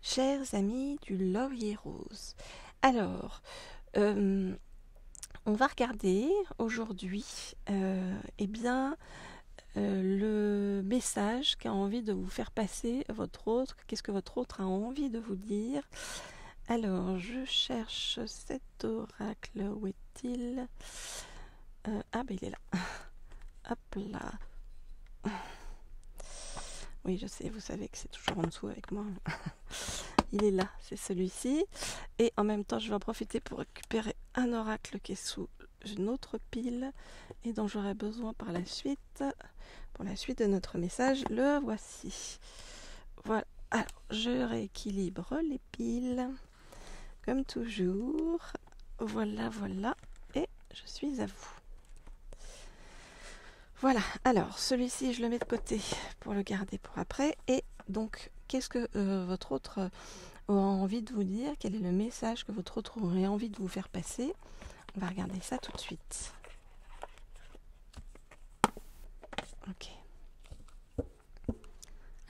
Chers amis du Love Heroes. Alors, on va regarder aujourd'hui le message qu'a envie de vous faire passer votre autre. Qu'est-ce que votre autre a envie de vous dire? Alors, je cherche cet oracle. Où est-il? Il est là. Hop là. Oui, je sais, vous savez que c'est toujours en dessous avec moi. Il est là, c'est celui-ci. Et en même temps, je vais en profiter pour récupérer un oracle qui est sous une autre pile et dont j'aurai besoin par la suite. Pour la suite de notre message, le voici. Voilà. Alors, je rééquilibre les piles, comme toujours. Voilà, voilà. Et je suis à vous. Voilà, alors celui-ci je le mets de côté pour le garder pour après. Et donc, qu'est-ce que votre autre aura envie de vous dire? Quel est le message que votre autre aurait envie de vous faire passer? On va regarder ça tout de suite. Ok.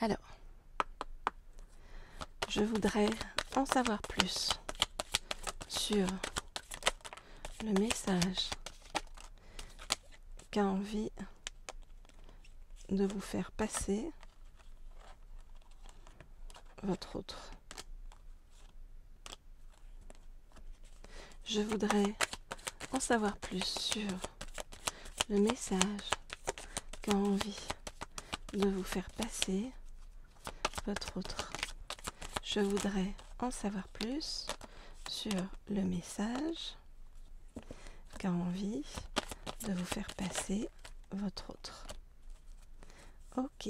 Alors, je voudrais en savoir plus sur le message qu'a envie de vous faire passer votre autre. Je voudrais en savoir plus sur le message qu'a envie de vous faire passer votre autre. Je voudrais en savoir plus sur le message qu'a envie de vous faire passer votre autre. Ok.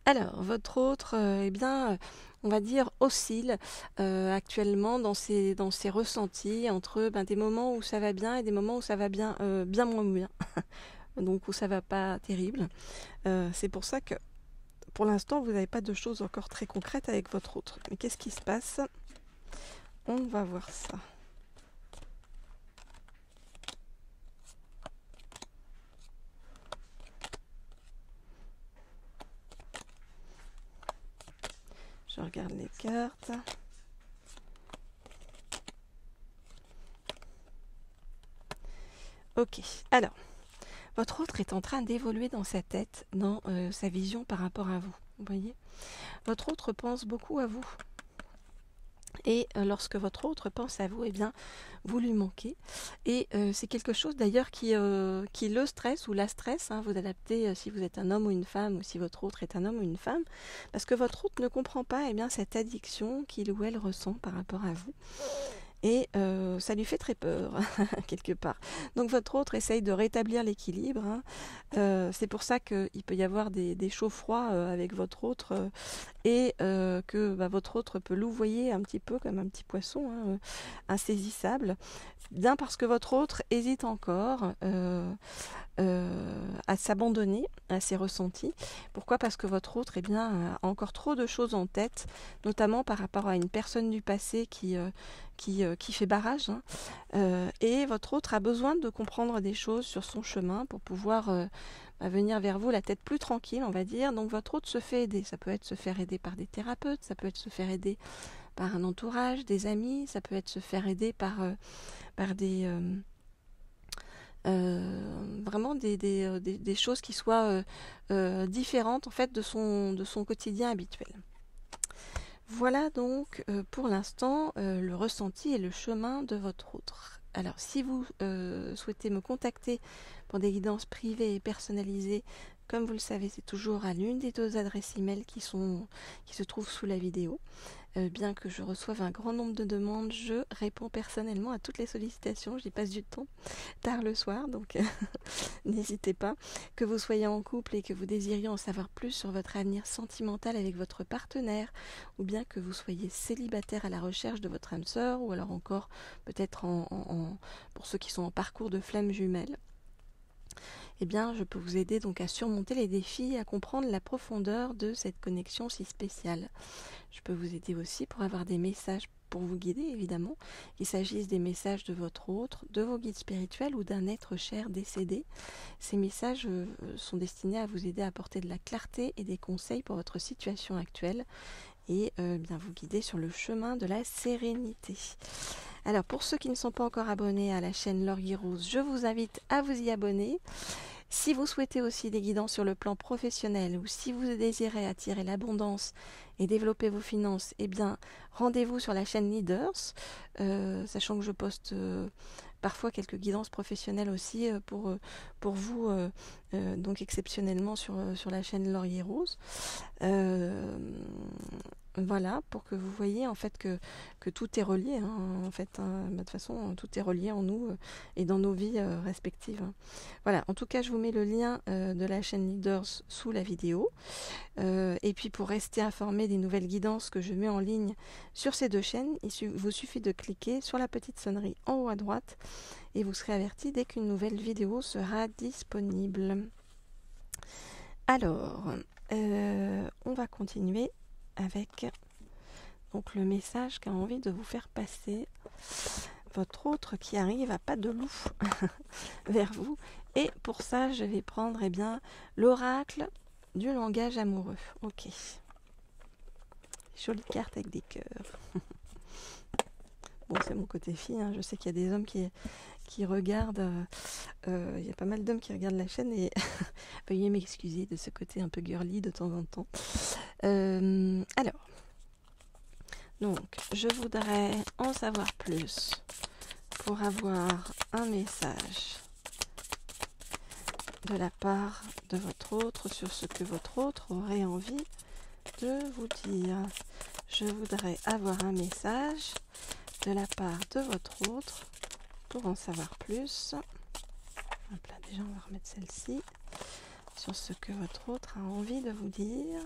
Alors, votre autre, on va dire, oscille actuellement dans ses ressentis entre des moments où ça va bien et des moments où ça va bien, bien moins bien. Donc où ça va pas terrible. C'est pour ça que, pour l'instant, vous n'avez pas de choses encore très concrètes avec votre autre. Mais qu'est-ce qui se passe? On va voir ça. Je regarde les cartes. Ok, alors, votre autre est en train d'évoluer dans sa tête, dans sa vision par rapport à vous. Vous voyez? Votre autre pense beaucoup à vous. Et lorsque votre autre pense à vous, eh bien, vous lui manquez. Et c'est quelque chose d'ailleurs qui le stresse ou la stresse. Hein, vous adaptez si vous êtes un homme ou une femme, ou si votre autre est un homme ou une femme, parce que votre autre ne comprend pas cette addiction qu'il ou elle ressent par rapport à vous. Et ça lui fait très peur, quelque part. Donc votre autre essaye de rétablir l'équilibre. Hein. C'est pour ça qu'il peut y avoir des chauds froids avec votre autre et que votre autre peut louvoyer un petit peu comme un petit poisson insaisissable. Bien parce que votre autre hésite encore à s'abandonner à ses ressentis. Pourquoi? Parce que votre autre a encore trop de choses en tête, notamment par rapport à une personne du passé qui fait barrage. Hein. Et votre autre a besoin de comprendre des choses sur son chemin pour pouvoir venir vers vous la tête plus tranquille, on va dire. Donc votre autre se fait aider. Ça peut être se faire aider par des thérapeutes, ça peut être se faire aider par un entourage, des amis, ça peut être se faire aider par des... vraiment des choses qui soient différentes en fait de son quotidien habituel. Voilà donc pour l'instant le ressenti et le chemin de votre autre. Alors si vous souhaitez me contacter pour des guidances privées et personnalisées, comme vous le savez, c'est toujours à l'une des deux adresses email qui se trouvent sous la vidéo. Bien que je reçoive un grand nombre de demandes, je réponds personnellement à toutes les sollicitations. J'y passe du temps tard le soir, donc n'hésitez pas. Que vous soyez en couple et que vous désiriez en savoir plus sur votre avenir sentimental avec votre partenaire, ou bien que vous soyez célibataire à la recherche de votre âme sœur, ou alors encore peut-être pour ceux qui sont en parcours de flammes jumelles. eh bien, je peux vous aider donc à surmonter les défis, à comprendre la profondeur de cette connexion si spéciale. Je peux vous aider aussi pour avoir des messages pour vous guider, évidemment, qu'il s'agisse des messages de votre autre, de vos guides spirituels ou d'un être cher décédé. Ces messages sont destinés à vous aider à apporter de la clarté et des conseils pour votre situation actuelle et bien vous guider sur le chemin de la sérénité. Alors, pour ceux qui ne sont pas encore abonnés à la chaîne Laurier Rose, je vous invite à vous y abonner. Si vous souhaitez aussi des guidances sur le plan professionnel ou si vous désirez attirer l'abondance et développer vos finances, eh bien, rendez-vous sur la chaîne Leaders, sachant que je poste parfois quelques guidances professionnelles aussi pour vous, donc exceptionnellement sur la chaîne Laurier Rose. Voilà, pour que vous voyez en fait que tout est relié. En fait, de toute façon, tout est relié en nous et dans nos vies respectives. Voilà, en tout cas, je vous mets le lien de la chaîne Leaders sous la vidéo. Et puis, pour rester informé des nouvelles guidances que je mets en ligne sur ces deux chaînes, il vous suffit de cliquer sur la petite sonnerie en haut à droite et vous serez averti dès qu'une nouvelle vidéo sera disponible. Alors, on va continuer avec donc le message qu'a envie de vous faire passer votre autre qui arrive à pas de loup vers vous. Et pour ça, je vais prendre l'oracle du langage amoureux. Ok. Jolie carte avec des cœurs. Bon, c'est mon côté fille. Je sais qu'il y a des hommes qui regardent. Il y a pas mal d'hommes qui regardent la chaîne et veuillez m'excuser de ce côté un peu girly de temps en temps. Alors, donc, je voudrais en savoir plus pour avoir un message de la part de votre autre sur ce que votre autre aurait envie de vous dire. Je voudrais avoir un message de la part de votre autre pour en savoir plus. Hop là, déjà, on va remettre celle-ci sur ce que votre autre a envie de vous dire.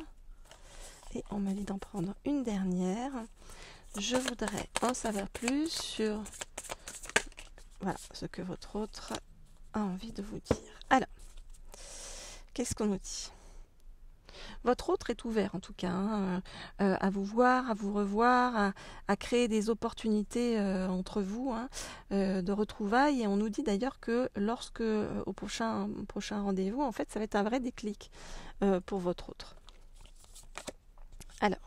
Et on me dit d'en prendre une dernière. Je voudrais en savoir plus sur ce que votre autre a envie de vous dire. Alors, qu'est-ce qu'on nous dit ? Votre autre est ouvert en tout cas à vous voir, à vous revoir, à créer des opportunités entre vous de retrouvailles. Et on nous dit d'ailleurs que lorsque au prochain rendez-vous, en fait, ça va être un vrai déclic pour votre autre. Alors,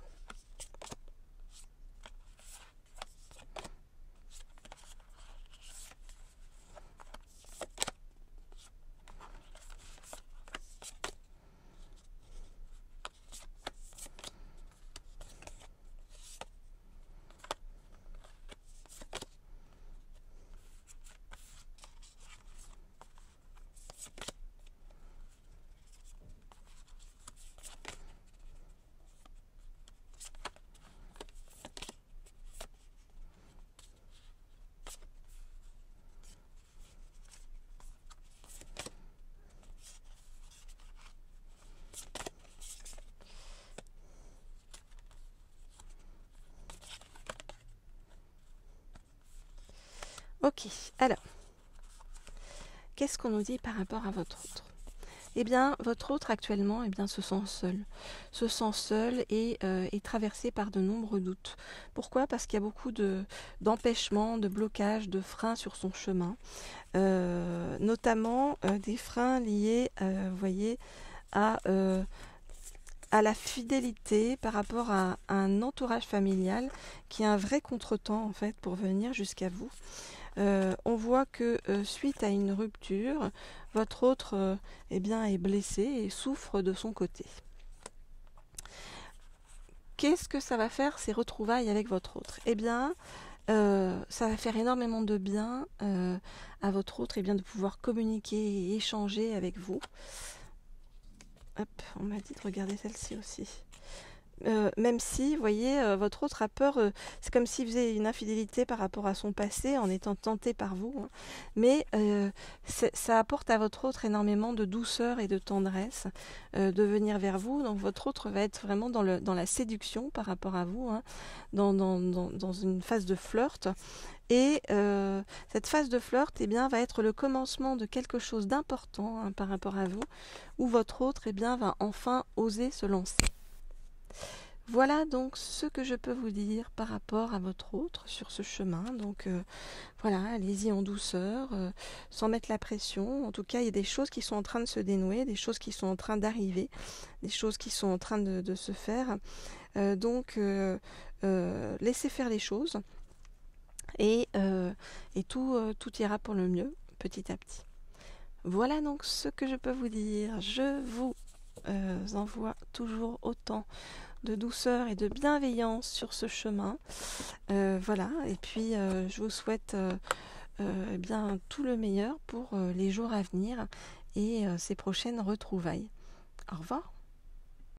ok, alors, qu'est-ce qu'on nous dit par rapport à votre autre ? Eh bien, votre autre actuellement se sent seul et est traversé par de nombreux doutes. Pourquoi ? Parce qu'il y a beaucoup d'empêchements, de blocages, de freins sur son chemin, notamment des freins liés, vous voyez, à la fidélité par rapport à un entourage familial qui est un vrai contretemps en fait pour venir jusqu'à vous. On voit que suite à une rupture, votre autre est blessé et souffre de son côté. Qu'est-ce que ça va faire ces retrouvailles avec votre autre ? Eh bien, ça va faire énormément de bien à votre autre de pouvoir communiquer et échanger avec vous. Hop, on m'a dit de regarder celle-ci aussi. même si, vous voyez, votre autre a peur, c'est comme s'il faisait une infidélité par rapport à son passé en étant tenté par vous, hein. Mais ça apporte à votre autre énormément de douceur et de tendresse de venir vers vous. Donc votre autre va être vraiment dans la séduction par rapport à vous, hein, dans une phase de flirt. Et cette phase de flirt, eh bien, va être le commencement de quelque chose d'important, hein, par rapport à vous, où votre autre, eh bien, va enfin oser se lancer. Voilà donc ce que je peux vous dire par rapport à votre autre sur ce chemin. Donc voilà, allez-y en douceur, sans mettre la pression. En tout cas, il y a des choses qui sont en train de se dénouer, des choses qui sont en train d'arriver, des choses qui sont en train de se faire. Donc laissez faire les choses et tout ira pour le mieux petit à petit. Voilà donc ce que je peux vous dire. Je vous envoie toujours autant de douceur et de bienveillance sur ce chemin. Voilà, et puis je vous souhaite eh bien tout le meilleur pour les jours à venir et ces prochaines retrouvailles. Au revoir.